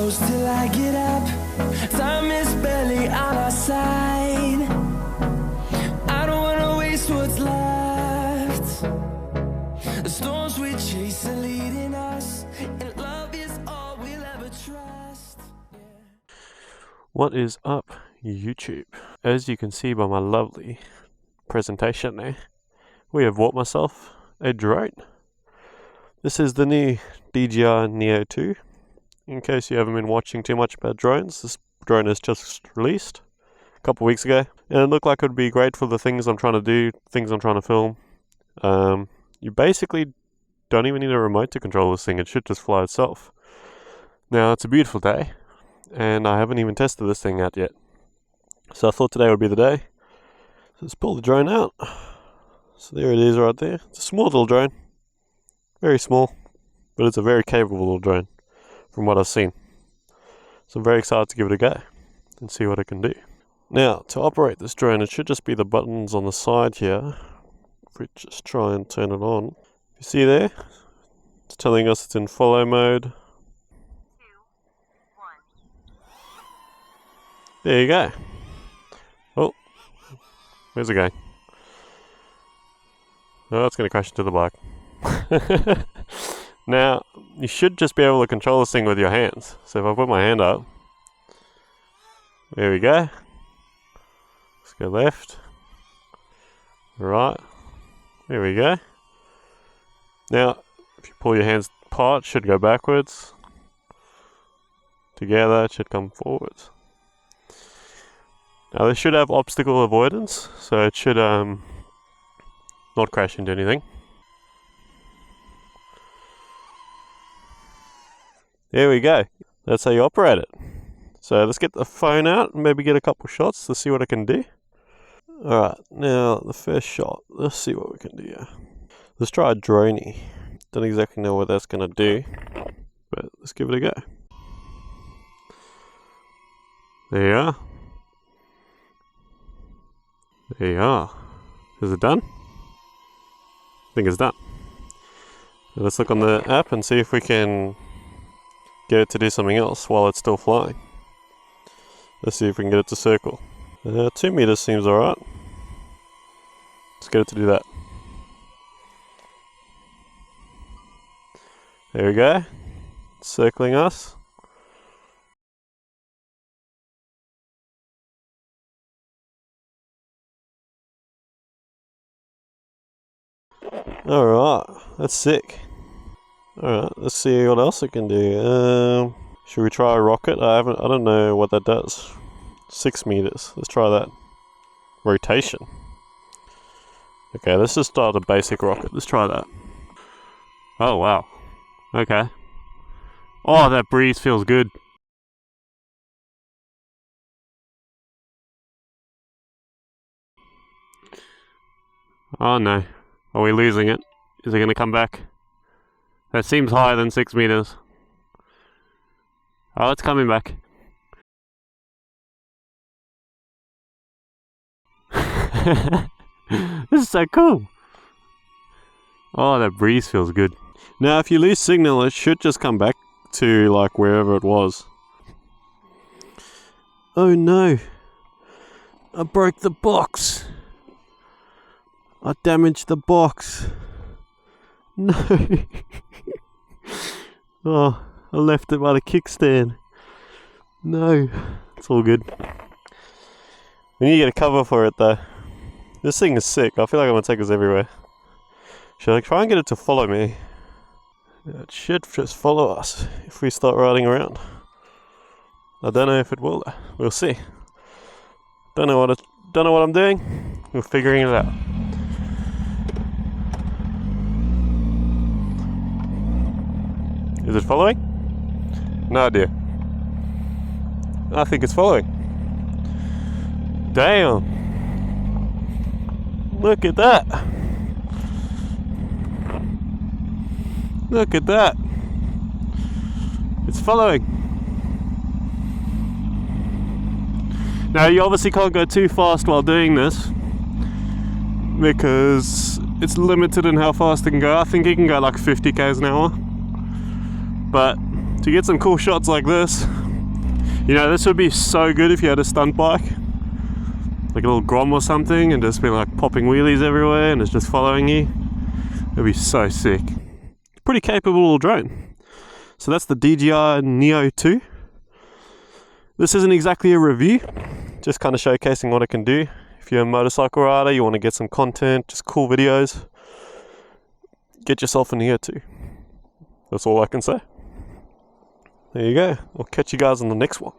close till I get up. Time is barely on our side. I don't wanna waste what's left. The storms we chase are leading us, and love is all we'll ever trust. What is up, YouTube? As you can see by my lovely presentation there, we have bought myself a drone. This is the new DJI Neo 2. In case you haven't been watching too much about drones, this drone is just released a couple of weeks ago, and it looked like it would be great for the things I'm trying to do, things I'm trying to film. You basically don't even need a remote to control this thing, it should just fly itself. Now, it's a beautiful day, and I haven't even tested this thing out yet. So I thought today would be the day. So let's pull the drone out. So there it is right there. It's a small little drone. Very small, but it's a very capable little drone from what I've seen. So I'm very excited to give it a go and see what it can do. Now, to operate this drone, it should just be the buttons on the side here. If we just try and turn it on. You see there? It's telling us it's in follow mode. 2, 1. There you go. Oh, where's it going? Oh, it's going to crash into the bike. Now, you should just be able to control this thing with your hands. So if I put my hand up, there we go. Let's go left, right, there we go. Now, if you pull your hands apart, it should go backwards. Together, it should come forwards. Now, this should have obstacle avoidance, so it should not crash into anything. There we go. That's how you operate it. So let's get the phone out and maybe get a couple shots to see what it can do. Alright, now the first shot. Let's see what we can do here. Let's try a droney. Don't exactly know what that's going to do, but let's give it a go. There you are. There you are. Is it done? I think it's done. Now let's look on the app and see if we can get it to do something else while it's still flying. Let's see if we can get it to circle. 2 meters seems alright. Let's get it to do that. There we go. It's circling us. Alright, that's sick. Alright, let's see what else it can do. Should we try a rocket? I don't know what that does. 6 meters. Let's try that. Rotation. Okay, let's just start a basic rocket. Let's try that. Oh wow. Okay. Oh, that breeze feels good. Oh no. Are we losing it? Is it going to come back? That seems higher than 6 meters. Oh, it's coming back. This is so cool. Oh, that breeze feels good. Now, if you lose signal, it should just come back to like wherever it was. Oh no. I broke the box. I damaged the box. No. Oh, I left it by the kickstand. No. It's all good. We need to get a cover for it though. This thing is sick. I feel like I'm going to take this everywhere. Should I try and get it to follow me? It should just follow us if we start riding around. I don't know if it will. We'll see. Don't know what I'm doing. We're figuring it out. Is it following? No idea. I think it's following. Damn. Look at that. Look at that. It's following. Now you obviously can't go too fast while doing this because it's limited in how fast it can go. I think it can go like 50 k's an hour. But to get some cool shots like this. You know, this would be so good if you had a stunt bike, like a little Grom or something, and just be like popping wheelies everywhere and it's just following you. It'd be so sick. Pretty capable little drone. So that's the DJI Neo 2. This isn't exactly a review, just kind of showcasing what it can do. If you're a motorcycle rider, you want to get some content, just cool videos, get yourself a Neo 2. That's all I can say. There you go. I'll catch you guys on the next one.